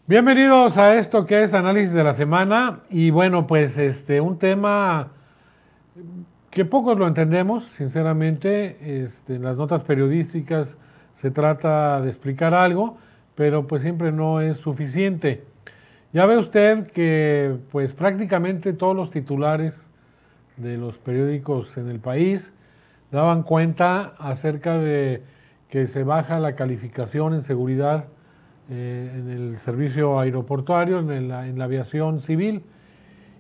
Bienvenidos a esto que es Análisis de la Semana y bueno, pues un tema que pocos lo entendemos, sinceramente. En las notas periodísticas se trata de explicar algo, pero pues siempre no es suficiente. Ya ve usted que pues prácticamente todos los titulares de los periódicos en el país daban cuenta acerca de que se baja la calificación en seguridad en el servicio aeroportuario, en la aviación civil.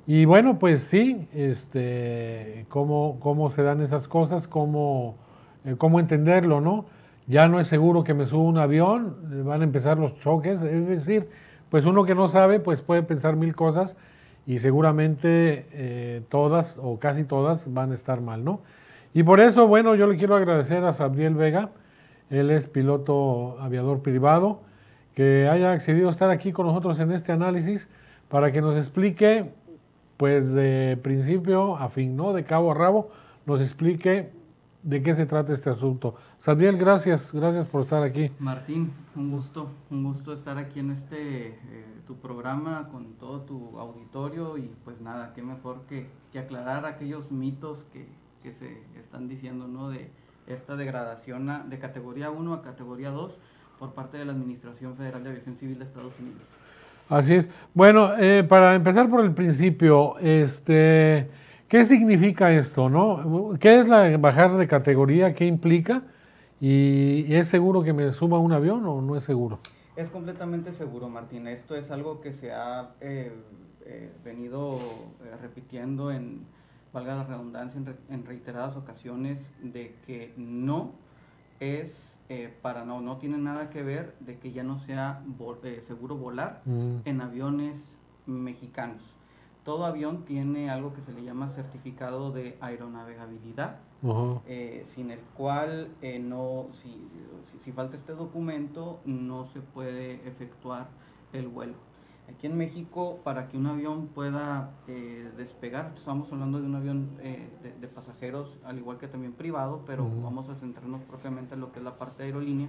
Y bueno, pues sí, cómo se dan esas cosas, cómo entenderlo, ¿no? Ya no es seguro que me suba un avión, van a empezar los choques, es decir, pues uno que no sabe, pues puede pensar mil cosas y seguramente todas o casi todas van a estar mal, ¿no? Y por eso, bueno, yo le quiero agradecer a Sabdiel Vega, él es piloto aviador privado, que haya accedido a estar aquí con nosotros en este análisis para que nos explique pues de principio a fin, ¿no? De cabo a rabo, nos explique de qué se trata este asunto. Sadiel, gracias por estar aquí. Martín, un gusto estar aquí en tu programa con todo tu auditorio y pues nada, qué mejor que aclarar aquellos mitos que se están diciendo, ¿no? De esta degradación de categoría 1 a categoría 2 por parte de la Administración Federal de Aviación Civil de Estados Unidos. Así es. Bueno, para empezar por el principio, ¿qué significa esto, no? ¿Qué es la bajar de categoría? ¿Qué implica? ¿Y es seguro que me suba a un avión o no es seguro? Es completamente seguro, Martín. Esto es algo que se ha venido repitiendo valga la redundancia, en reiteradas ocasiones, de que no es no tiene nada que ver de que ya no sea seguro volar en aviones mexicanos. Todo avión tiene algo que se le llama certificado de aeronavegabilidad, sin el cual si falta este documento no se puede efectuar el vuelo. Aquí en México, para que un avión pueda despegar, estamos hablando de un avión de pasajeros, al igual que también privado, pero vamos a centrarnos propiamente en lo que es la parte de aerolínea,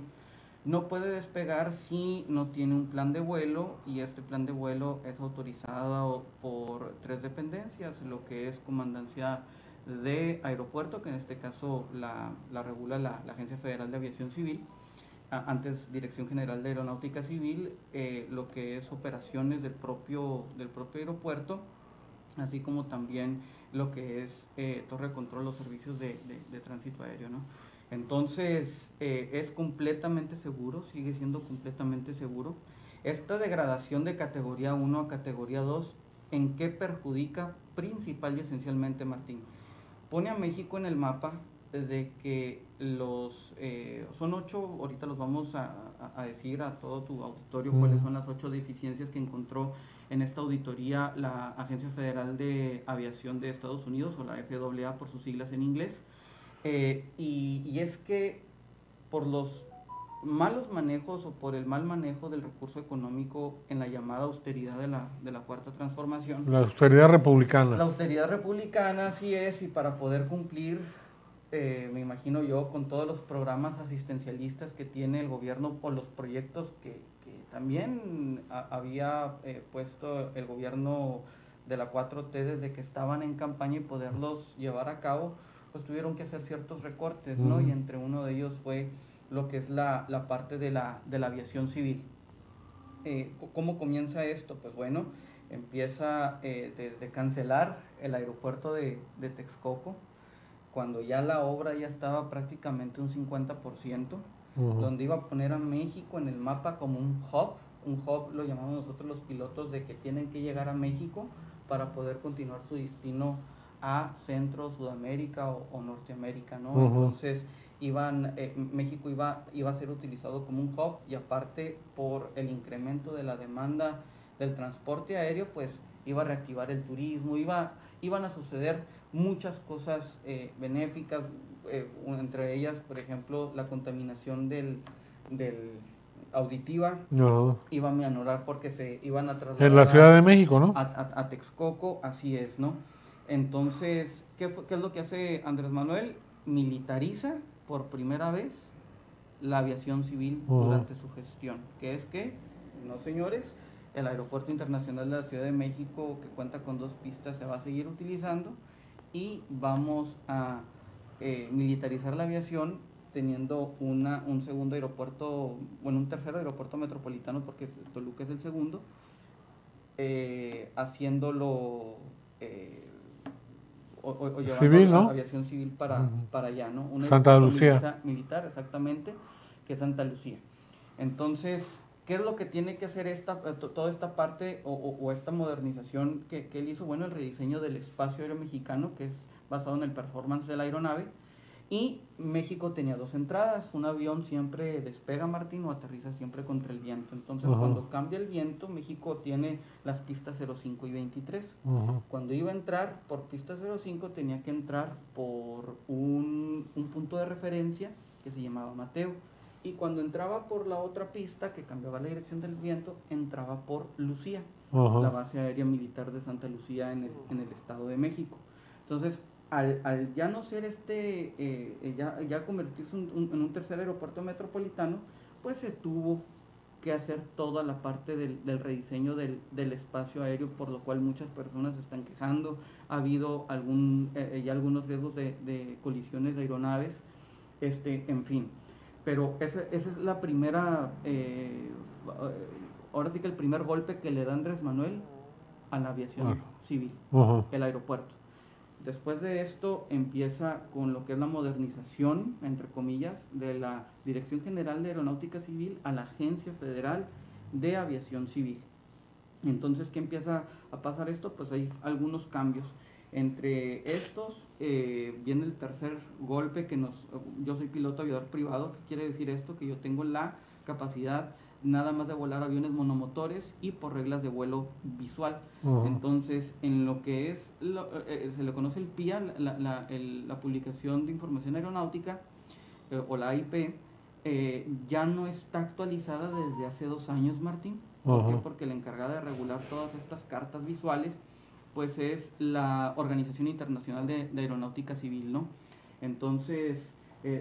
no puede despegar si no tiene un plan de vuelo, y este plan de vuelo es autorizado por 3 dependencias, lo que es Comandancia de Aeropuerto, que en este caso la regula la Agencia Federal de Aviación Civil, antes Dirección General de Aeronáutica Civil, lo que es operaciones del propio aeropuerto, así como también lo que es torre de control, los servicios de tránsito aéreo, ¿no? Entonces, es completamente seguro, sigue siendo completamente seguro. Esta degradación de categoría 1 a categoría 2, ¿en qué perjudica principal y esencialmente, Martín? Pone a México en el mapa de que son 8, ahorita los vamos a decir a todo tu auditorio cuáles son las 8 deficiencias que encontró en esta auditoría la Agencia Federal de Aviación de Estados Unidos, o la FAA por sus siglas en inglés. Y es que por los malos manejos o por el mal manejo del recurso económico en la llamada austeridad de la cuarta transformación. La austeridad republicana. La austeridad republicana, así es, y para poder cumplir, me imagino yo, con todos los programas asistencialistas que tiene el gobierno o los proyectos que también había puesto el gobierno de la 4T desde que estaban en campaña y poderlos llevar a cabo, pues tuvieron que hacer ciertos recortes, ¿no? Y entre uno de ellos fue lo que es la parte de la aviación civil. ¿Cómo comienza esto? Pues bueno, empieza desde cancelar el aeropuerto de Texcoco, cuando ya la obra ya estaba prácticamente un 50%, donde iba a poner a México en el mapa como un hub lo llamamos nosotros los pilotos, de que tienen que llegar a México para poder continuar su destino a Centro, Sudamérica o Norteamérica, ¿no? Entonces México iba a ser utilizado como un hub, y aparte por el incremento de la demanda del transporte aéreo, pues iba a reactivar el turismo, iban a suceder muchas cosas benéficas, entre ellas, por ejemplo, la contaminación del auditiva iba a minorar porque se iban a trasladar en la Ciudad de México, ¿no? A Texcoco, así es, ¿no? Entonces, ¿qué es lo que hace Andrés Manuel? Militariza por primera vez la aviación civil durante su gestión, que es que, no señores, el Aeropuerto Internacional de la Ciudad de México, que cuenta con 2 pistas, se va a seguir utilizando y vamos a militarizar la aviación teniendo un segundo aeropuerto, bueno, un tercer aeropuerto metropolitano, porque Toluca es el segundo, haciéndolo o llevando Civil, ¿no? aviación civil para allá, ¿no? Un Santa aeropuerto Lucía. militar, exactamente, que es Santa Lucía. Entonces, ¿qué es lo que tiene que hacer toda esta parte o esta modernización que él hizo? Bueno, el rediseño del espacio aéreo mexicano, que es basado en el performance de la aeronave. Y México tenía 2 entradas. Un avión siempre despega, Martín, o aterriza siempre contra el viento. Entonces, cuando cambia el viento, México tiene las pistas 05 y 23. Cuando iba a entrar por pista 05, tenía que entrar por un punto de referencia que se llamaba Mateo. Y cuando entraba por la otra pista, que cambiaba la dirección del viento, entraba por Lucía, la base aérea militar de Santa Lucía en el Estado de México. Entonces, al ya no ser ya convertirse en un tercer aeropuerto metropolitano, pues se tuvo que hacer toda la parte del rediseño del espacio aéreo, por lo cual muchas personas se están quejando. Ha habido ya algunos riesgos de colisiones de aeronaves, en fin. Pero esa es la primera, ahora sí que el primer golpe que le da Andrés Manuel a la aviación civil, el aeropuerto. Después de esto empieza con lo que es la modernización, entre comillas, de la Dirección General de Aeronáutica Civil a la Agencia Federal de Aviación Civil. Entonces, ¿qué empieza a pasar esto? Pues hay algunos cambios. Entre estos viene el tercer golpe yo soy piloto aviador privado. ¿Qué quiere decir esto? Que yo tengo la capacidad nada más de volar aviones monomotores y por reglas de vuelo visual. Entonces, en lo que es, se le conoce el PIA, la Publicación de Información Aeronáutica, o la AIP, ya no está actualizada desde hace 2 años, Martín. ¿Por qué? Porque la encargada de regular todas estas cartas visuales, pues es la Organización Internacional de Aeronáutica Civil, ¿no? Entonces,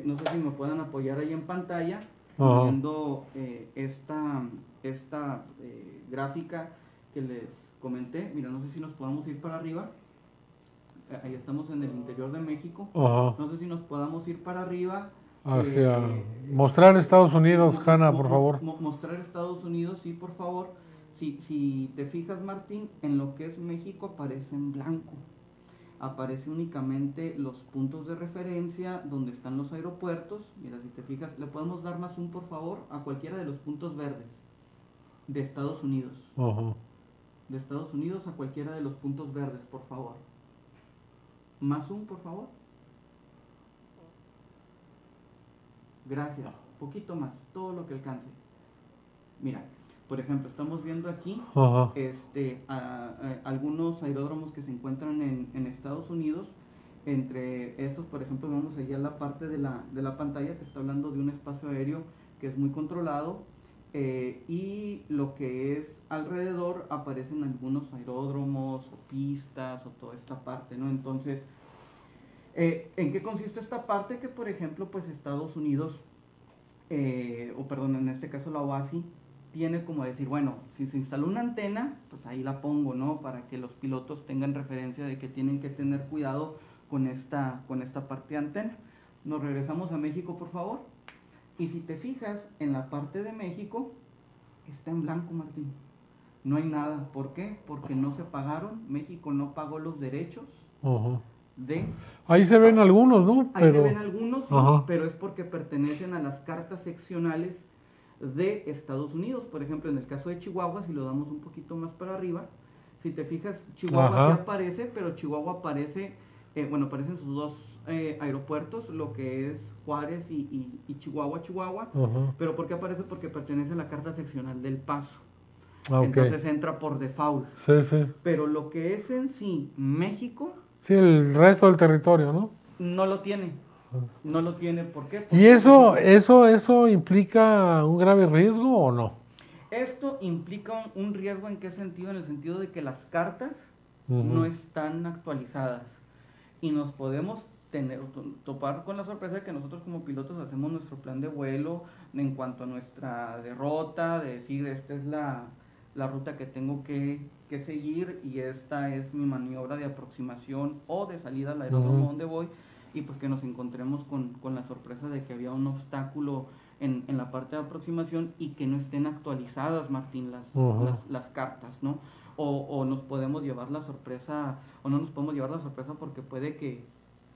no sé si me puedan apoyar ahí en pantalla, viendo esta gráfica que les comenté. Mira, no sé si nos podamos ir para arriba. Ahí estamos en el interior de México. No sé si nos podamos ir para arriba. Hacia mostrar Estados Unidos, Hanna, por favor. Mostrar Estados Unidos, sí, por favor. Si te fijas, Martín, en lo que es México aparece en blanco. Aparece únicamente los puntos de referencia donde están los aeropuertos. Mira, si te fijas, le podemos dar más por favor, a cualquiera de los puntos verdes de Estados Unidos. De Estados Unidos a cualquiera de los puntos verdes, por favor. Más por favor. Gracias. Poquito más, todo lo que alcance. Mira, por ejemplo, estamos viendo aquí algunos aeródromos que se encuentran en Estados Unidos. Entre estos, por ejemplo, vemos allá la parte de la pantalla que está hablando de un espacio aéreo que es muy controlado, y lo que es alrededor aparecen algunos aeródromos o pistas o toda esta parte, ¿no? Entonces, ¿en qué consiste esta parte? Que, por ejemplo, pues Estados Unidos, en este caso la OASI, tiene como decir, bueno, si se instaló una antena, pues ahí la pongo, ¿no? Para que los pilotos tengan referencia de que tienen que tener cuidado con esta parte de antena. Nos regresamos a México, por favor. Y si te fijas, en la parte de México, está en blanco, Martín. No hay nada. ¿Por qué? Porque no se pagaron. México no pagó los derechos Ahí se ven algunos, ¿no? Ahí se ven algunos, sí, pero es porque pertenecen a las cartas seccionales de Estados Unidos. Por ejemplo, en el caso de Chihuahua, si lo damos un poquito más para arriba, si te fijas, Chihuahua sí aparece, pero Chihuahua aparece, aparecen sus 2 aeropuertos, lo que es Juárez y Chihuahua. Pero ¿por qué aparece? Porque pertenece a la carta seccional del Paso. Entonces entra por default. Sí. Pero lo que es en sí México, sí, el resto del territorio, ¿no? No lo tiene. No lo tiene. ¿Por qué? ¿Y eso implica un grave riesgo o no? Esto implica un riesgo. ¿En qué sentido? En el sentido de que las cartas no están actualizadas. Y nos podemos topar con la sorpresa de que nosotros como pilotos hacemos nuestro plan de vuelo en cuanto a nuestra derrota, de decir, esta es la la ruta que tengo que seguir y esta es mi maniobra de aproximación o de salida al aeródromo donde voy, y pues que nos encontremos con la sorpresa de que había un obstáculo en la parte de aproximación y que no estén actualizadas, Martín, las cartas, ¿no? O nos podemos llevar la sorpresa, o no nos podemos llevar la sorpresa porque puede que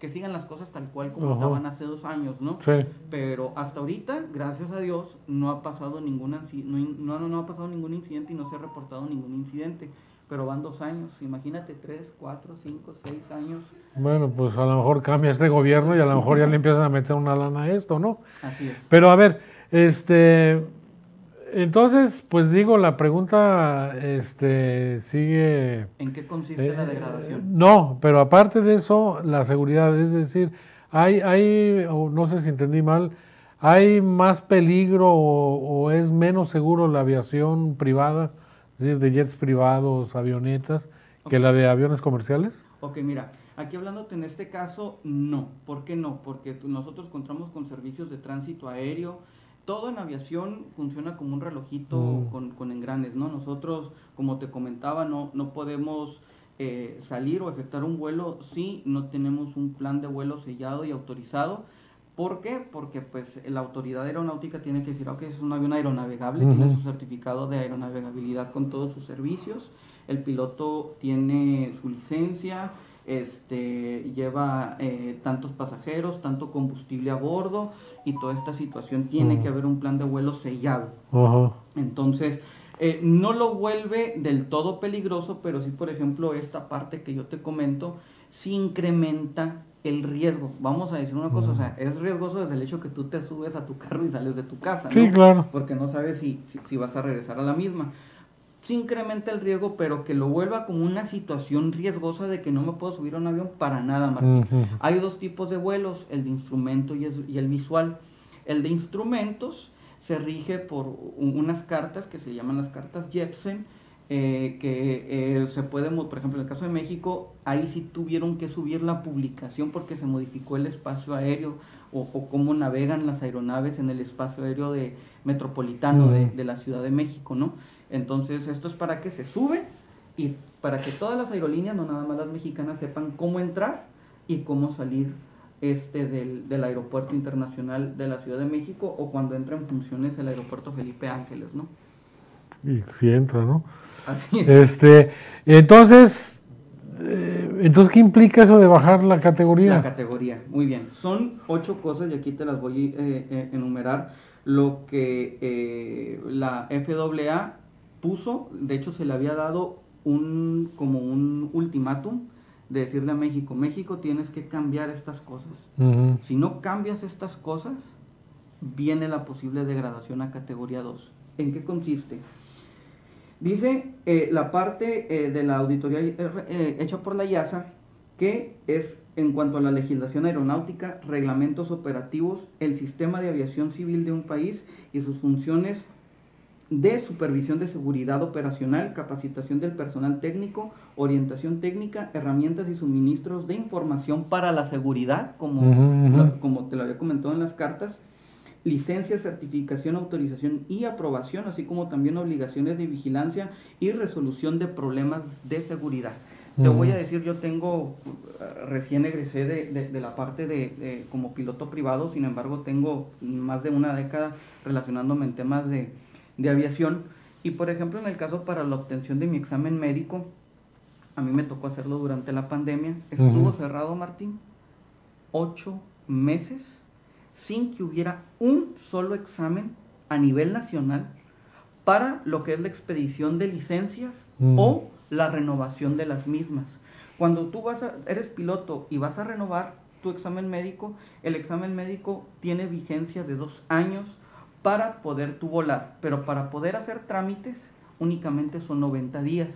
sigan las cosas tal cual como estaban hace 2 años, ¿no? Sí. Pero hasta ahorita, gracias a Dios, no ha pasado ningún incidente y no se ha reportado ningún incidente. Pero van 2 años, imagínate, 3, 4, 5, 6 años. Bueno, pues a lo mejor cambia este gobierno y a lo mejor ya le empiezan a meter una lana a esto, ¿no? Así es. Pero a ver, entonces, pues digo, la pregunta sigue... ¿En qué consiste la degradación? No, pero aparte de eso, la seguridad, es decir, o no sé si entendí mal, ¿hay más peligro o es menos seguro la aviación privada, es decir, de jets privados, avionetas, que la de aviones comerciales? Ok, mira, aquí hablándote en este caso, no. ¿Por qué no? Porque nosotros contamos con servicios de tránsito aéreo. Todo en aviación funciona como un relojito con engranes, ¿no? Nosotros, como te comentaba, no podemos salir o efectuar un vuelo si no tenemos un plan de vuelo sellado y autorizado. ¿Por qué? Porque pues la autoridad aeronáutica tiene que decir, ok, es un avión aeronavegable, tiene su certificado de aeronavegabilidad con todos sus servicios, el piloto tiene su licencia, lleva tantos pasajeros, tanto combustible a bordo, y toda esta situación tiene que haber un plan de vuelo sellado. Entonces, no lo vuelve del todo peligroso, pero sí, por ejemplo, esta parte que yo te comento, sí incrementa el riesgo. Vamos a decir una cosa, o sea, es riesgoso desde el hecho que tú te subes a tu carro y sales de tu casa, ¿no? Sí, claro. Porque no sabes si vas a regresar a la misma. Sí incrementa el riesgo, pero que lo vuelva como una situación riesgosa de que no me puedo subir a un avión para nada, Martín. Hay 2 tipos de vuelos, el de instrumento y el visual. El de instrumentos se rige por unas cartas que se llaman las cartas Jepsen, que se pueden, por ejemplo, en el caso de México, ahí sí tuvieron que subir la publicación porque se modificó el espacio aéreo o cómo navegan las aeronaves en el espacio aéreo metropolitano de la Ciudad de México, ¿no? Entonces, esto es para que se sube y para que todas las aerolíneas, no nada más las mexicanas, sepan cómo entrar y cómo salir del aeropuerto internacional de la Ciudad de México, o cuando entra en funciones el aeropuerto Felipe Ángeles, ¿no? Y si entra, ¿no? Así es. Entonces, ¿qué implica eso de bajar la categoría? La categoría, muy bien. Son 8 cosas y aquí te las voy a enumerar. Lo que la FAA puso, de hecho se le había dado como un ultimátum de decirle a México, México, tienes que cambiar estas cosas. Si no cambias estas cosas, viene la posible degradación a categoría 2. ¿En qué consiste? Dice la parte de la auditoría hecha por la IASA, que es en cuanto a la legislación aeronáutica, reglamentos operativos, el sistema de aviación civil de un país y sus funciones de supervisión de seguridad operacional, capacitación del personal técnico, orientación técnica, herramientas y suministros de información para la seguridad, como te lo había comentado en las cartas, licencia, certificación, autorización y aprobación, así como también obligaciones de vigilancia y resolución de problemas de seguridad. Te voy a decir, yo recién egresé de la parte de como piloto privado, sin embargo tengo más de una década relacionándome en temas de aviación, y por ejemplo en el caso para la obtención de mi examen médico, a mí me tocó hacerlo durante la pandemia, estuvo cerrado, Martín, 8 meses, sin que hubiera un solo examen a nivel nacional para lo que es la expedición de licencias o la renovación de las mismas. Cuando tú eres piloto y vas a renovar tu examen médico, el examen médico tiene vigencia de 2 años para poder tú volar, pero para poder hacer trámites únicamente son 90 días,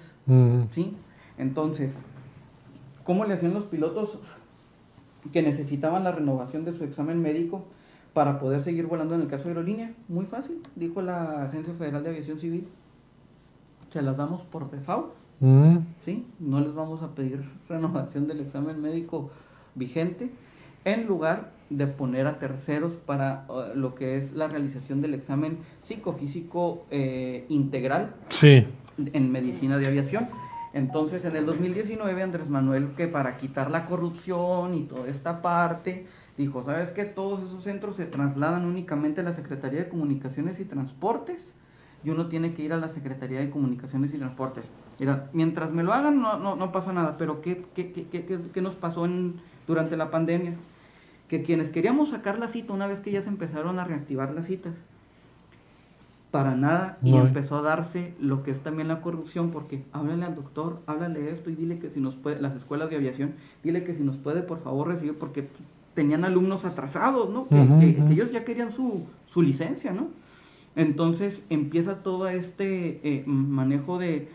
¿sí? Entonces, ¿cómo le hacían los pilotos que necesitaban la renovación de su examen médico para poder seguir volando en el caso de aerolínea? Muy fácil, dijo la Agencia Federal de Aviación Civil, se las damos por default, ¿sí? No les vamos a pedir renovación del examen médico vigente, en lugar de poner a terceros para lo que es la realización del examen psicofísico integral. Sí. en medicina de aviación. Entonces, en el 2019, Andrés Manuel, que para quitar la corrupción y toda esta parte, dijo, ¿sabes qué? Todos esos centros se trasladan únicamente a la Secretaría de Comunicaciones y Transportes, y uno tiene que ir a la Secretaría de Comunicaciones y Transportes. Mira, mientras me lo hagan, no pasa nada, pero ¿qué nos pasó durante la pandemia? Que quienes queríamos sacar la cita, una vez que ya se empezaron a reactivar las citas, para nada, y empezó a darse lo que es también la corrupción, porque háblale al doctor, háblale esto y dile que si nos puede, las escuelas de aviación, dile que si nos puede por favor recibir, porque tenían alumnos atrasados, ¿no? Que ellos ya querían su licencia, ¿no? Entonces empieza todo este manejo de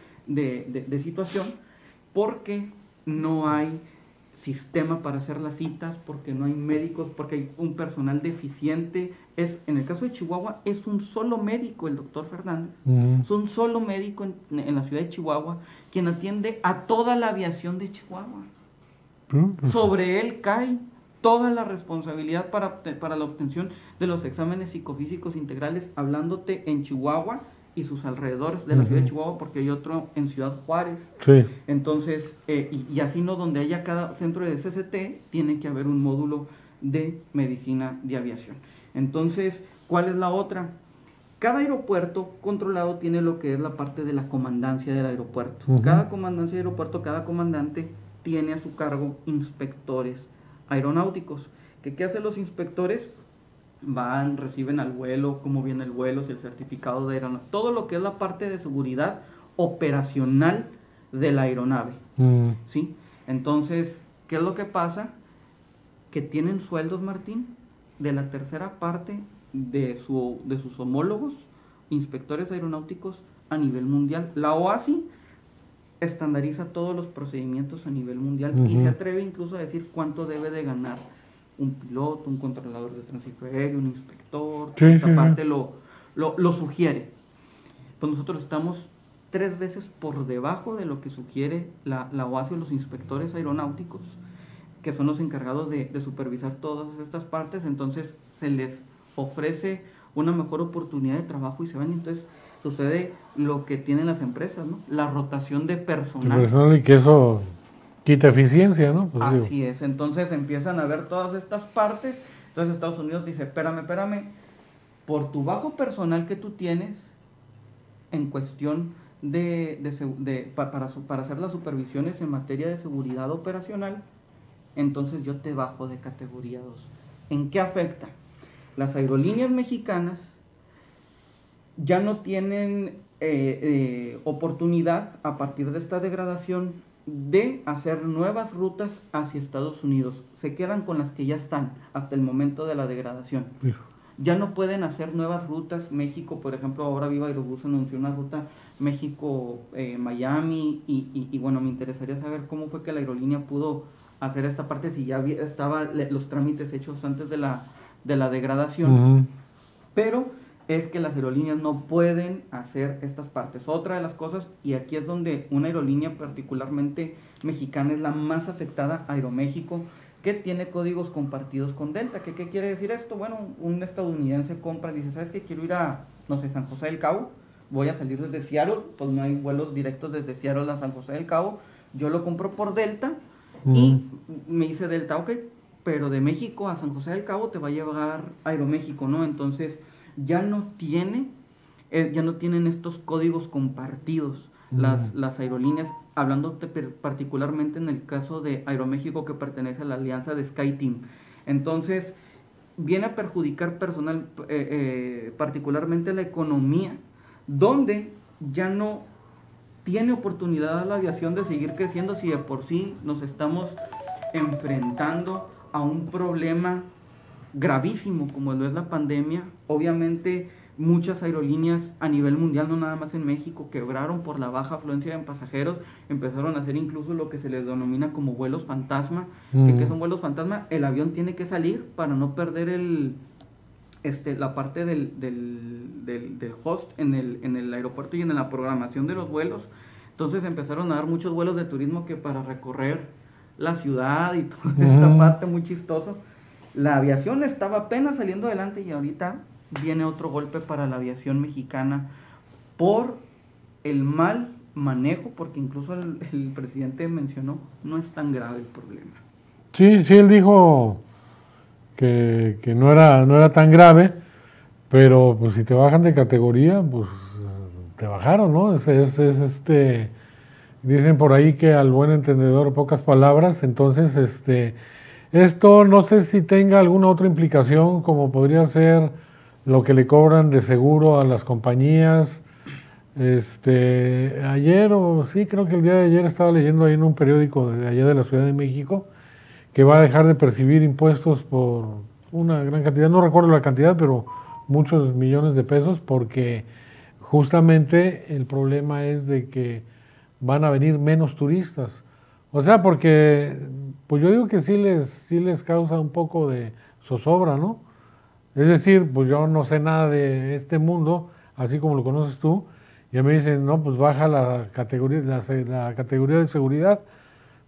situación, porque no hay sistema para hacer las citas, porque no hay médicos, porque hay un personal deficiente. En el caso de Chihuahua, es un solo médico, el doctor Fernández, es un solo médico en la ciudad de Chihuahua, quien atiende a toda la aviación de Chihuahua. Sobre él cae toda la responsabilidad para la obtención de los exámenes psicofísicos integrales, hablándote en Chihuahua y sus alrededores de la ciudad de Chihuahua, porque hay otro en Ciudad Juárez. Sí. Entonces, y así no, donde haya cada centro de CCT, tiene que haber un módulo de medicina de aviación. Entonces, ¿cuál es la otra? Cada aeropuerto controlado tiene lo que es la parte de la comandancia del aeropuerto. Cada comandancia de aeropuerto, cada comandante tiene a su cargo inspectores aeronáuticos. ¿Qué hacen los inspectores? Van, reciben al vuelo, cómo viene el vuelo, si el certificado de aeronave, todo lo que es la parte de seguridad operacional de la aeronave. ¿Sí? Entonces, ¿qué es lo que pasa? Que tienen sueldos, Martín, de la tercera parte de sus homólogos, inspectores aeronáuticos a nivel mundial. La OASI estandariza todos los procedimientos a nivel mundial y se atreve incluso a decir cuánto debe de ganar un piloto, un controlador de tránsito aéreo, un inspector. Esa parte lo sugiere. Pues nosotros estamos 3 veces por debajo de lo que sugiere la OASI o los inspectores aeronáuticos, que son los encargados de supervisar todas estas partes. Entonces se les ofrece una mejor oportunidad de trabajo y se van. Entonces sucede lo que tienen las empresas, ¿no? La rotación de personal. Y que eso quita eficiencia, ¿no? Pues así es. Entonces empiezan a ver todas estas partes. Entonces Estados Unidos dice, espérame, por tu bajo personal que tú tienes en cuestión para hacer las supervisiones en materia de seguridad operacional, entonces yo te bajo de categoría 2. ¿En qué afecta? Las aerolíneas mexicanas ya no tienen oportunidad, a partir de esta degradación, de hacer nuevas rutas hacia Estados Unidos. Se quedan con las que ya están hasta el momento de la degradación. Ya no pueden hacer nuevas rutas. México, por ejemplo, ahora Viva Aerobús anunció una ruta México-Miami y bueno, me interesaría saber cómo fue que la aerolínea pudo hacer esta parte, si ya estaban los trámites hechos antes de la degradación. Pero es que las aerolíneas no pueden hacer estas partes. Otra de las cosas, y aquí es donde una aerolínea particularmente mexicana es la más afectada, Aeroméxico, que tiene códigos compartidos con Delta. ¿Qué quiere decir esto? Bueno, un estadounidense compra, dice, ¿sabes qué? Quiero ir a, no sé, San José del Cabo, voy a salir desde Seattle, pues no hay vuelos directos desde Seattle a San José del Cabo, yo lo compro por Delta, y me dice Delta, ok, pero de México a San José del Cabo te va a llevar Aeroméxico, ¿no? Entonces ya no tienen estos códigos compartidos las aerolíneas, hablando particularmente en el caso de Aeroméxico, que pertenece a la alianza de SkyTeam. Entonces viene a perjudicar particularmente la economía, donde ya no tiene oportunidad la aviación de seguir creciendo, si de por sí nos estamos enfrentando a un problema gravísimo como lo es la pandemia. Obviamente muchas aerolíneas a nivel mundial, no nada más en México, quebraron por la baja afluencia de pasajeros, empezaron a hacer incluso lo que se les denomina como vuelos fantasma. ¿Qué son vuelos fantasma? El avión tiene que salir para no perder la parte del host en el aeropuerto y en la programación de los vuelos. Entonces empezaron a dar muchos vuelos de turismo que para recorrer la ciudad y toda esta parte muy chistoso. La aviación estaba apenas saliendo adelante y ahorita viene otro golpe para la aviación mexicana por el mal manejo, porque incluso el presidente mencionó, no es tan grave el problema. Sí, sí, él dijo que no era tan grave, pero pues si te bajan de categoría, pues te bajaron, ¿no? Dicen por ahí que al buen entendedor pocas palabras, entonces esto no sé si tenga alguna otra implicación, como podría ser lo que le cobran de seguro a las compañías. Ayer, o sí, creo que el día de ayer estaba leyendo ahí en un periódico de allá de la Ciudad de México, que va a dejar de percibir impuestos por una gran cantidad, no recuerdo la cantidad, pero muchos millones de pesos, porque justamente el problema es de que van a venir menos turistas. O sea, porque pues yo digo que sí les causa un poco de zozobra, ¿no? Es decir, pues yo no sé nada de este mundo, así como lo conoces tú, y me dicen, no, pues baja la categoría de seguridad.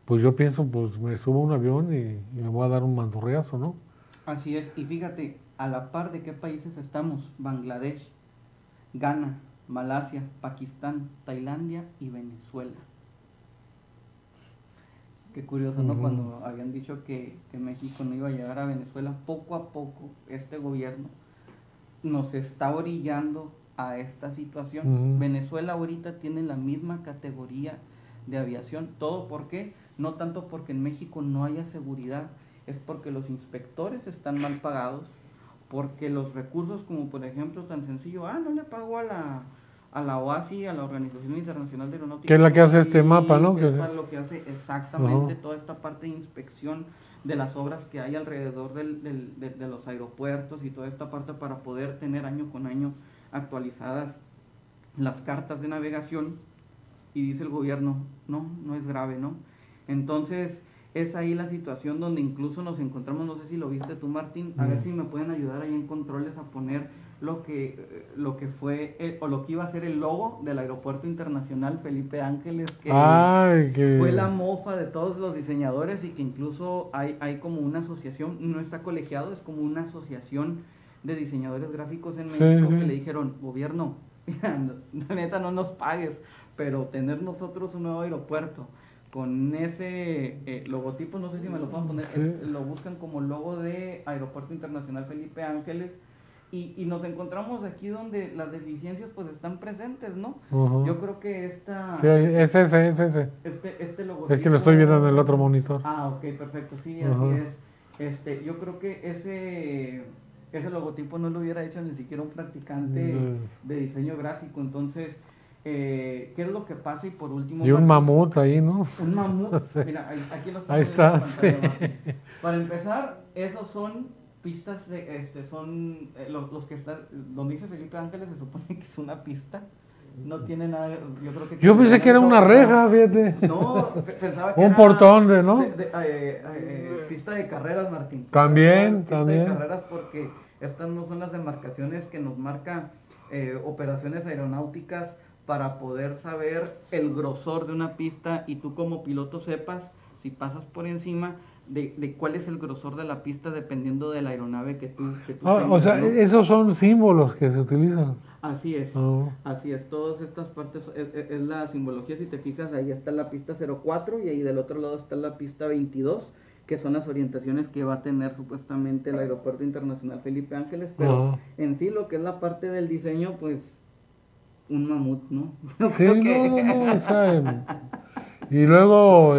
Pues yo pienso, pues me subo a un avión y me voy a dar un mandurriazo, ¿no? Así es, y fíjate, a la par de qué países estamos: Bangladesh, Ghana, Malasia, Pakistán, Tailandia y Venezuela. Qué curioso, ¿no? Cuando habían dicho que México no iba a llegar a Venezuela, poco a poco este gobierno nos está orillando a esta situación. Venezuela ahorita tiene la misma categoría de aviación. ¿Todo por qué? No tanto porque en México no haya seguridad, es porque los inspectores están mal pagados, porque los recursos, como por ejemplo tan sencillo, no le pago a la OASI, a la Organización Internacional de Aeronáutica, que es la que hace este mapa, ¿no? Que es lo que hace exactamente toda esta parte de inspección de las obras que hay alrededor de los aeropuertos y toda esta parte para poder tener año con año actualizadas las cartas de navegación. Y dice el gobierno, no es grave, ¿no? Entonces es ahí la situación donde incluso nos encontramos, no sé si lo viste tú, Martín, a ver si me pueden ayudar ahí en controles a poner lo que fue o lo que iba a ser el logo del Aeropuerto Internacional Felipe Ángeles, que fue la mofa de todos los diseñadores, y que incluso hay como una asociación, no está colegiado, es como una asociación de diseñadores gráficos en México, que le dijeron, gobierno, mira, la neta no nos pagues, pero tener nosotros un nuevo aeropuerto con ese logotipo, no sé si me lo pueden poner, lo buscan como logo de Aeropuerto Internacional Felipe Ángeles, y nos encontramos aquí donde las deficiencias pues están presentes, ¿no? Yo creo que Sí, es ese. Este logotipo... Es que lo estoy viendo en el otro monitor. Ok, perfecto, sí, así es. Yo creo que ese logotipo no lo hubiera hecho ni siquiera un practicante de diseño gráfico. Entonces, ¿qué es lo que pasa? Y por último... Y un mamut ahí, ¿no? Un mamut, sí. Mira, aquí lo estamos ahí está, sí. Para empezar, esos son pistas, son los que están, donde dice Felipe Ángeles, se supone que es una pista. No tiene nada, yo creo que... Yo pensé que era una reja, fíjate. No, pensaba que un era... portón de, ¿no? Pista de carreras, Martín. También. Pista de carreras, porque estas no son las demarcaciones que nos marcan operaciones aeronáuticas para poder saber el grosor de una pista, y tú como piloto sepas, si pasas por encima, de cuál es el grosor de la pista dependiendo de la aeronave que tú tengas, o sea, ¿no? Esos son símbolos que se utilizan. Así es, así es, todas estas partes es la simbología. Si te fijas, ahí está la pista 04 y ahí del otro lado está la pista 22, que son las orientaciones que va a tener supuestamente el Aeropuerto Internacional Felipe Ángeles, pero en sí lo que es la parte del diseño, pues un mamut, ¿no? Sí, no, y luego,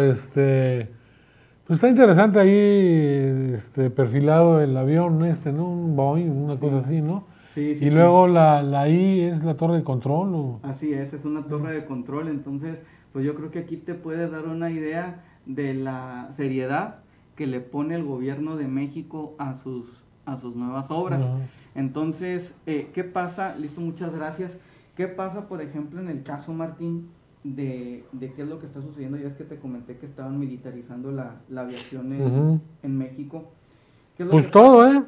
pues está interesante ahí, perfilado el avión, ¿no? Un Boeing, una cosa así, ¿no? Sí, y luego la I es la torre de control, ¿o? Así es una torre de control. Entonces, pues yo creo que aquí te puedes dar una idea de la seriedad que le pone el gobierno de México a sus nuevas obras. Entonces, ¿qué pasa? Listo, muchas gracias. ¿Qué pasa, por ejemplo, en el caso, Martín, de qué es lo que está sucediendo? Ya es que te comenté que estaban militarizando la aviación en México. Pues todo,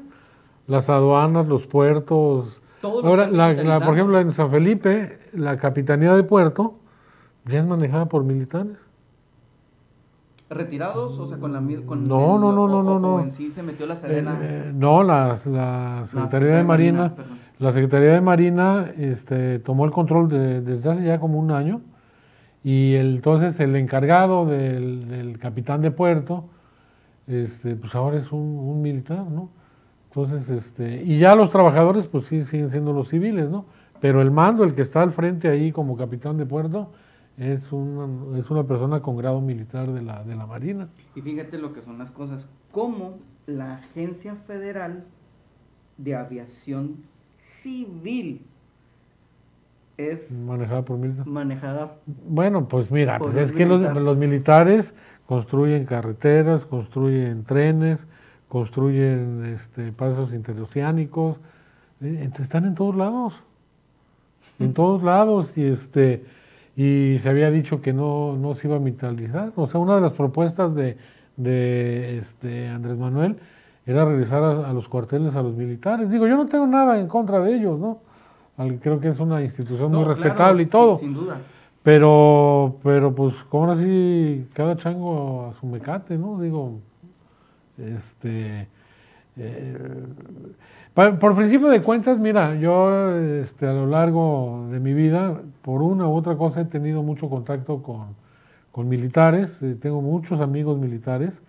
las aduanas, los puertos. Ahora, por ejemplo, en San Felipe, la capitanía de puerto ya es manejada por militares. ¿Retirados? O sea, con no. en sí se metió la Serena. No, la Secretaría de Marina La Secretaría de Marina tomó el control desde hace ya como un año y entonces el encargado del capitán de puerto, pues ahora es un militar, ¿no? Entonces, y ya los trabajadores pues sí siguen siendo los civiles, ¿no? Pero el mando, el que está al frente ahí como capitán de puerto, es una persona con grado militar de la Marina. Y fíjate lo que son las cosas, cómo la Agencia Federal de Aviación Civil es Manejada por militares. manejada Bueno, pues mira, por pues un es que militar. los militares construyen carreteras, construyen trenes, construyen pasos interoceánicos, están en todos lados, y se había dicho que no se iba a militarizar. O sea, una de las propuestas de Andrés Manuel era regresar a los cuarteles a los militares. Digo, yo no tengo nada en contra de ellos, ¿no? Creo que es una institución muy No, respetable y claro, todo. sin duda. Pero pues, como ahora sí, cada chango a su mecate, ¿no? Digo, eh, por principio de cuentas, mira, yo a lo largo de mi vida, por una u otra cosa, he tenido mucho contacto con militares, tengo muchos amigos militares,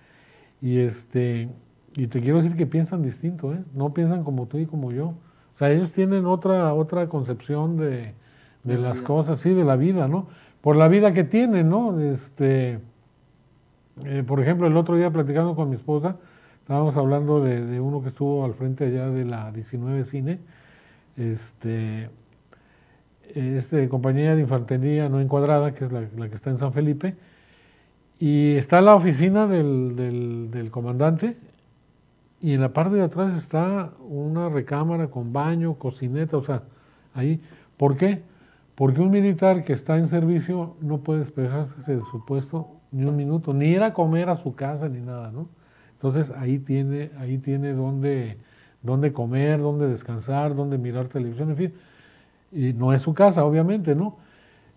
y y te quiero decir que piensan distinto, ¿eh? No piensan como tú y como yo. O sea, ellos tienen otra concepción de De la las vida. cosas, sí, de la vida, ¿no? Por la vida que tienen, ¿no? Por ejemplo, el otro día platicando con mi esposa, estábamos hablando de uno que estuvo al frente allá de la 19 Cine, este, compañía de infantería no encuadrada, que es la que está en San Felipe, y está la oficina del comandante, y en la parte de atrás está una recámara con baño, cocineta, o sea, ahí. ¿Por qué? Porque un militar que está en servicio no puede despejarse de su puesto ni un minuto, ni ir a comer a su casa, ni nada, ¿no? Entonces ahí tiene dónde comer, dónde descansar, dónde mirar televisión, en fin. Y no es su casa, obviamente, ¿no?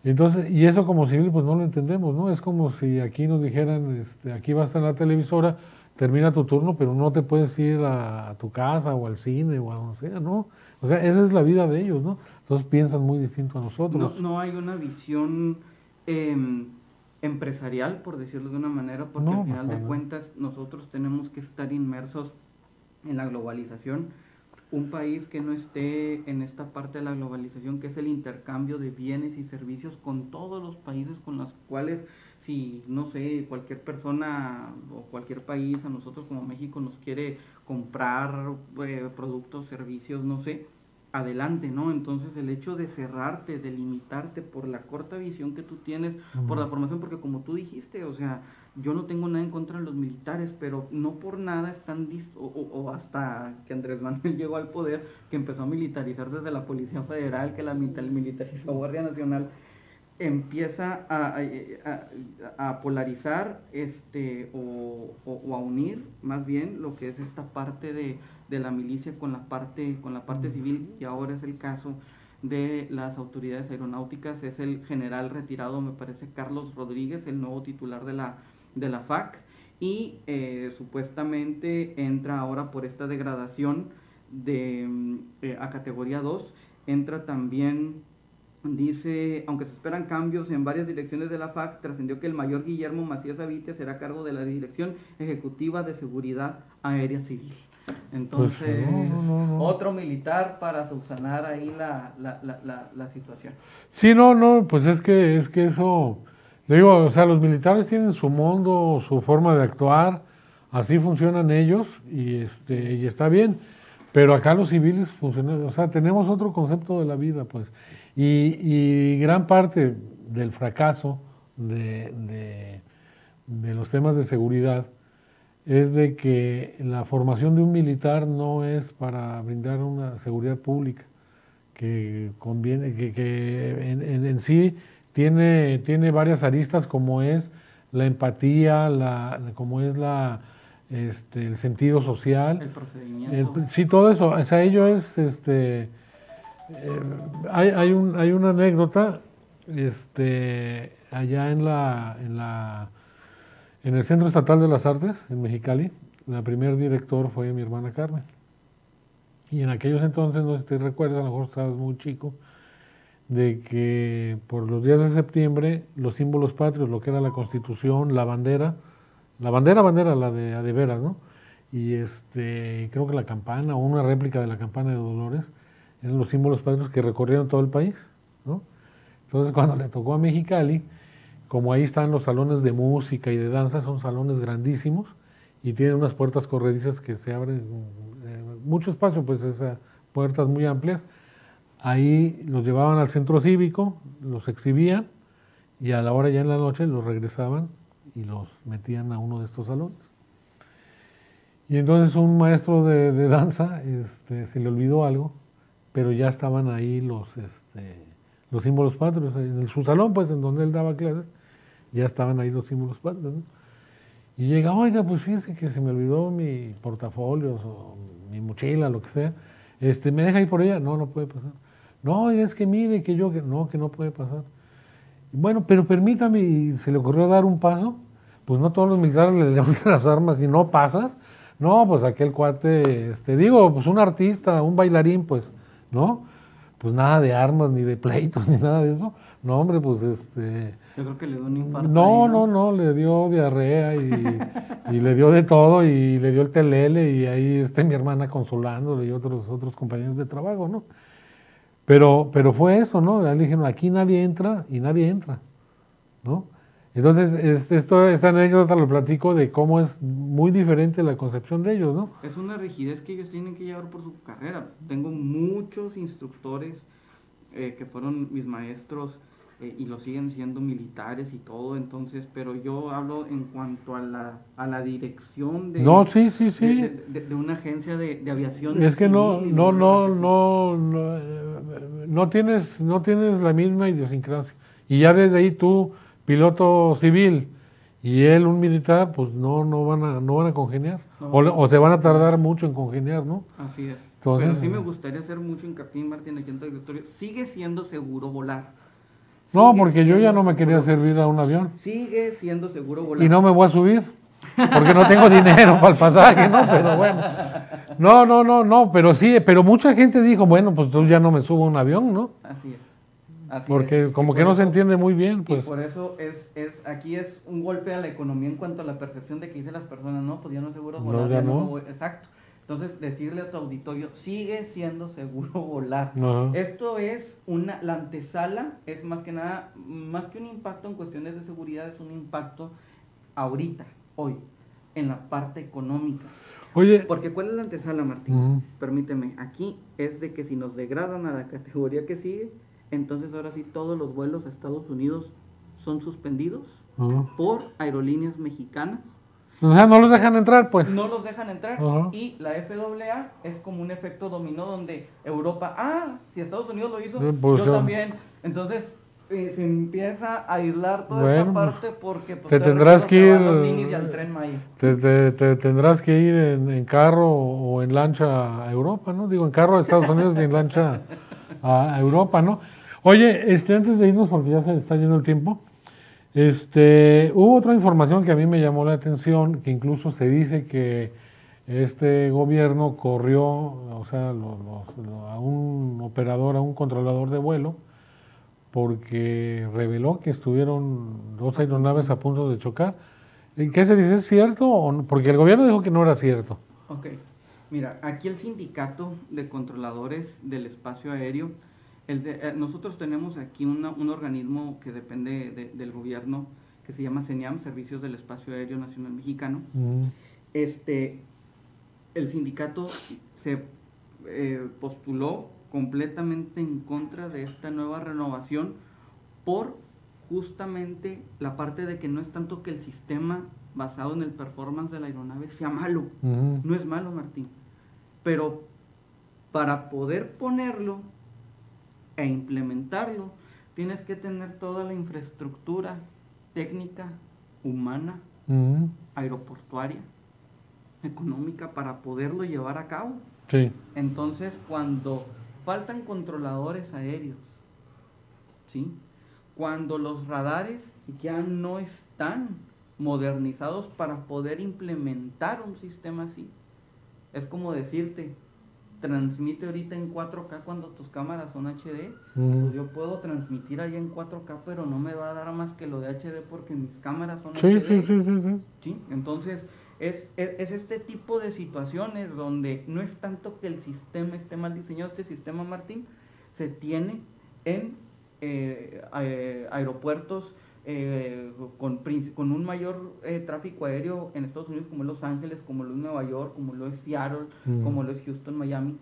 Entonces, y eso como civil pues no lo entendemos, ¿no? Es como si aquí nos dijeran, aquí va a estar la televisora, termina tu turno, pero no te puedes ir a tu casa o al cine o a donde sea, ¿no? O sea, esa es la vida de ellos, ¿no? Entonces piensan muy distinto a No, nosotros. no hay una visión empresarial, por decirlo de una manera, porque al No, pues final de para nada. cuentas nosotros tenemos que estar inmersos en la globalización. Un país que no esté en esta parte de la globalización, que es el intercambio de bienes y servicios con todos los países con los cuales, si, no sé, cualquier persona o cualquier país a nosotros como México nos quiere comprar productos, servicios, no sé, adelante, ¿no? Entonces el hecho de cerrarte, de limitarte por la corta visión que tú tienes, por la formación, porque como tú dijiste, o sea, yo no tengo nada en contra de los militares, pero no por nada están, o hasta que Andrés Manuel llegó al poder, que empezó a militarizar desde la Policía Federal, que la militarizó Guardia Nacional, empieza a polarizar o a unir más bien lo que es esta parte de la milicia con la parte civil, y ahora es el caso de las autoridades aeronáuticas. Es el general retirado, me parece, Carlos Rodríguez, el nuevo titular de la FAC, y supuestamente entra ahora por esta degradación a categoría 2, entra también. Dice, aunque se esperan cambios en varias direcciones de la FAC, trascendió que el mayor Guillermo Macías Avite será a cargo de la Dirección Ejecutiva de Seguridad Aérea Civil. Pues Entonces, no. otro militar para subsanar ahí la situación. Sí, no, pues es que eso, le digo, o sea, los militares tienen su mundo, su forma de actuar, así funcionan ellos, y está bien, pero acá los civiles funcionan, o sea, tenemos otro concepto de la vida, pues, y gran parte del fracaso de los temas de seguridad es de que la formación de un militar no es para brindar una seguridad pública, que conviene, que en sí tiene varias aristas, como es la empatía, como es el sentido social, El procedimiento. sí, todo eso. O sea, ello es, hay una anécdota, allá en el Centro Estatal de las Artes, en Mexicali. La primer director fue mi hermana Carmen. Y en aquellos entonces, no sé si te recuerdas, a lo mejor estabas muy chico, de que por los días de septiembre los símbolos patrios, lo que era la Constitución, la bandera, la de veras, ¿no? Y creo que la campana o una réplica de la campana de Dolores eran los símbolos patrios que recorrieron todo el país, ¿no? Entonces cuando le tocó a Mexicali, como ahí están los salones de música y de danza, son salones grandísimos y tienen unas puertas corredizas que se abren mucho espacio, pues esas puertas muy amplias. Ahí los llevaban al centro cívico, los exhibían y a la hora ya en la noche los regresaban y los metían a uno de estos salones. Y entonces un maestro de danza se le olvidó algo, pero ya estaban ahí los símbolos patrios. En su salón, pues, en donde él daba clases, ya estaban ahí los símbolos patrios, ¿no? Y llega, oiga, pues fíjese que se me olvidó mi portafolio o mi mochila, lo que sea. ¿Me deja ir por ella? No, no puede pasar. No, es que mire, que no puede pasar. Bueno, pero permítame, y se le ocurrió dar un paso, pues no todos los militares le levantan las armas y no pasas. No, pues aquel cuate, pues un artista, un bailarín, pues, ¿no? Pues nada de armas, ni de pleitos, ni nada de eso. No, hombre, pues Yo creo que le dio un infarto. No, ahí, ¿no? no, le dio diarrea y le dio de todo y le dio el telele y ahí mi hermana consolándole y otros compañeros de trabajo, ¿no? Pero fue eso, ¿no? Le dijeron, aquí nadie entra y nadie entra, ¿no? Entonces, esta anécdota lo platico de cómo es muy diferente la concepción de ellos, ¿no? Es una rigidez que ellos tienen que llevar por su carrera. Tengo muchos instructores que fueron mis maestros y lo siguen siendo militares y todo, entonces, pero yo hablo en cuanto a la dirección de, No, sí. de una agencia de aviación. Es que civil, no tienes la misma idiosincrasia. Y ya desde ahí tú, piloto civil, y él un militar, pues no van a congeniar. O se van a tardar mucho en congeniar, ¿no? Así es. Entonces, pero sí me gustaría hacer mucho hincapié, Martín, aquí en tu directorio. Sigue siendo seguro volar. No, Sigue porque yo ya no me siendo quería seguro. servir a un avión. Sigue siendo seguro volar. Y no me voy a subir, porque no tengo dinero para el pasaje, ¿no? Pero bueno. No, pero sí, pero mucha gente dijo, bueno, pues tú ya no me subo a un avión, ¿no? Así es. Así Porque es. como que no se entiende muy bien, pues. Y por eso aquí es un golpe a la economía en cuanto a la percepción de que dicen las personas, no, pues ya no es seguro volar. Ya no. me voy. Exacto. Entonces, decirle a tu auditorio, sigue siendo seguro volar. Ajá. Esto es la antesala, es más que nada, más que un impacto en cuestiones de seguridad, es un impacto ahorita, hoy, en la parte económica. Oye. Porque ¿cuál es la antesala, Martín? Permíteme, aquí es de que si nos degradan a la categoría que sigue, entonces ahora sí todos los vuelos a Estados Unidos son suspendidos por aerolíneas mexicanas. O sea, no los dejan entrar, pues. No los dejan entrar. Y la FAA es como un efecto dominó donde Europa, si Estados Unidos lo hizo, pues yo también. Entonces se empieza a aislar toda esta parte porque pues, te tendrás que ir los ninis y al Tren Maya. Te tendrás que ir en carro o en lancha a Europa, ¿no? Digo, en carro a Estados Unidos y en lancha a Europa, ¿no? Oye, antes de irnos, porque ya se está yendo el tiempo, hubo otra información que a mí me llamó la atención, que incluso se dice que este gobierno corrió, o sea, a un operador, a un controlador de vuelo, porque reveló que estuvieron 2 aeronaves a punto de chocar. ¿Qué se dice? ¿Es cierto o no? Porque el gobierno dijo que no era cierto. Ok, mira, aquí el sindicato de controladores del espacio aéreo, nosotros tenemos aquí un organismo que depende del gobierno, que se llama CENIAM, Servicios del Espacio Aéreo Nacional Mexicano. El sindicato se postuló completamente en contra de esta nueva renovación por justamente la parte de que no es tanto que el sistema basado en el performance de la aeronave sea malo. No es malo, Martín, pero para poder ponerlo e implementarlo tienes que tener toda la infraestructura técnica, humana, aeroportuaria, económica para poderlo llevar a cabo. Sí. Entonces, cuando faltan controladores aéreos, ¿sí? Cuando los radares ya no están modernizados para poder implementar un sistema así, es como decirte, transmite ahorita en 4K cuando tus cámaras son HD, pues yo puedo transmitir ahí en 4K, pero no me va a dar más que lo de HD porque mis cámaras son HD. Sí, entonces es este tipo de situaciones donde no es tanto que el sistema esté mal diseñado. Este sistema, Martín, se tiene en aeropuertos con un mayor tráfico aéreo en Estados Unidos, como Los Ángeles, como lo es Nueva York, como lo es Seattle, como lo es Houston, Miami,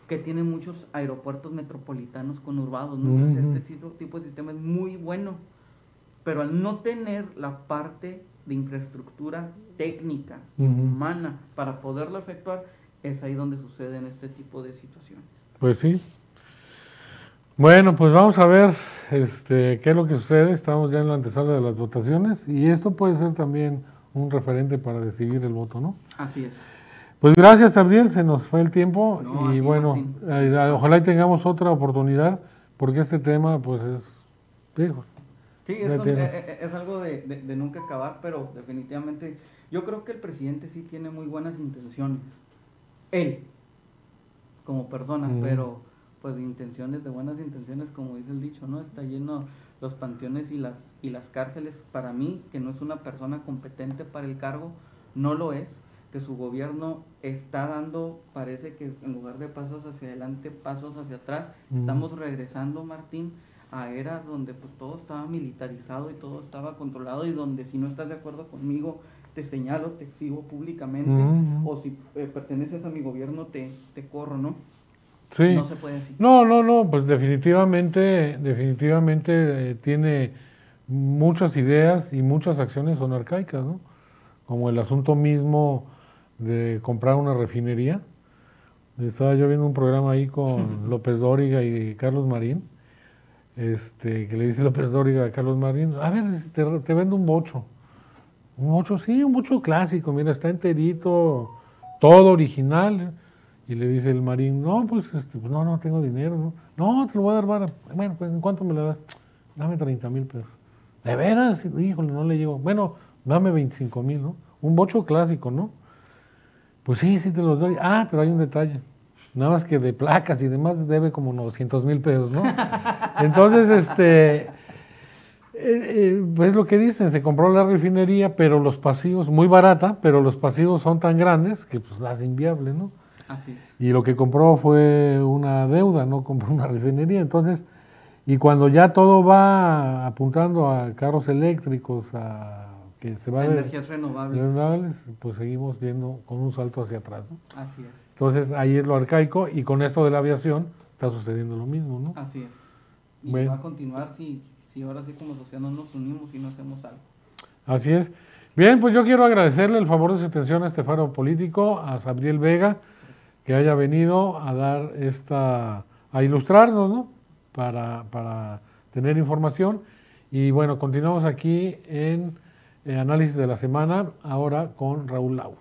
que tienen muchos aeropuertos metropolitanos conurbados, ¿no? Entonces este tipo de sistema es muy bueno, pero al no tener la parte de infraestructura técnica y humana para poderlo efectuar, es ahí donde suceden este tipo de situaciones. Pues sí. Bueno, pues vamos a ver qué es lo que sucede. Estamos ya en la antesala de las votaciones y esto puede ser también un referente para decidir el voto, ¿no? Así es. Pues gracias, Abdiel, se nos fue el tiempo y bueno, ojalá y tengamos otra oportunidad porque este tema pues es... Digo, sí, es algo de nunca acabar, pero definitivamente yo creo que el presidente sí tiene muy buenas intenciones. Él, como persona, pero pues intenciones, de buenas intenciones, como dice el dicho, ¿no? Está lleno los panteones y las cárceles. Para mí, que no es una persona competente para el cargo, no lo es, que su gobierno está dando, parece que en lugar de pasos hacia adelante, pasos hacia atrás. Estamos regresando, Martín, a eras donde pues todo estaba militarizado y todo estaba controlado, y donde si no estás de acuerdo conmigo, te señalo, te exhibo públicamente, o si perteneces a mi gobierno, te corro, ¿no? Sí. No se puede decir. No, pues definitivamente tiene muchas ideas y muchas acciones son arcaicas, ¿no? Como el asunto mismo de comprar una refinería. Estaba yo viendo un programa ahí con López Dóriga y Carlos Marín, que le dice López Dóriga a Carlos Marín, a ver, te vendo un bocho. Un bocho, sí, un bocho clásico, mira, está enterito, todo original. Y le dice el Marín, no, pues no tengo dinero, ¿no? No, te lo voy a dar barato. Bueno, pues ¿en cuánto me lo das? Dame 30,000 pesos. ¿De veras? Híjole, no le llego. Bueno, dame 25,000, ¿no? Un bocho clásico, ¿no? Pues sí, te los doy. Ah, pero hay un detalle. Nada más que de placas y demás debe como 900,000 pesos, ¿no? Entonces, pues lo que dicen, se compró la refinería, pero los pasivos, muy barata, pero los pasivos son tan grandes que pues la hace inviable, ¿no? Así es. Y lo que compró fue una deuda, no compró una refinería. Entonces, y cuando ya todo va apuntando a carros eléctricos, a que se va energías renovables, pues seguimos viendo con un salto hacia atrás, ¿no? Así es. Entonces, ahí es lo arcaico, y con esto de la aviación está sucediendo lo mismo, ¿no? Así es. Y bueno, va a continuar si ahora sí como sociedad no nos unimos y no hacemos algo. Así es. Bien, pues yo quiero agradecerle el favor de su atención a este faro político, a Sabdiel Vega, que haya venido a dar a ilustrarnos, ¿no? Para tener información. Y bueno, continuamos aquí en Análisis de la Semana, ahora con Raúl Lau.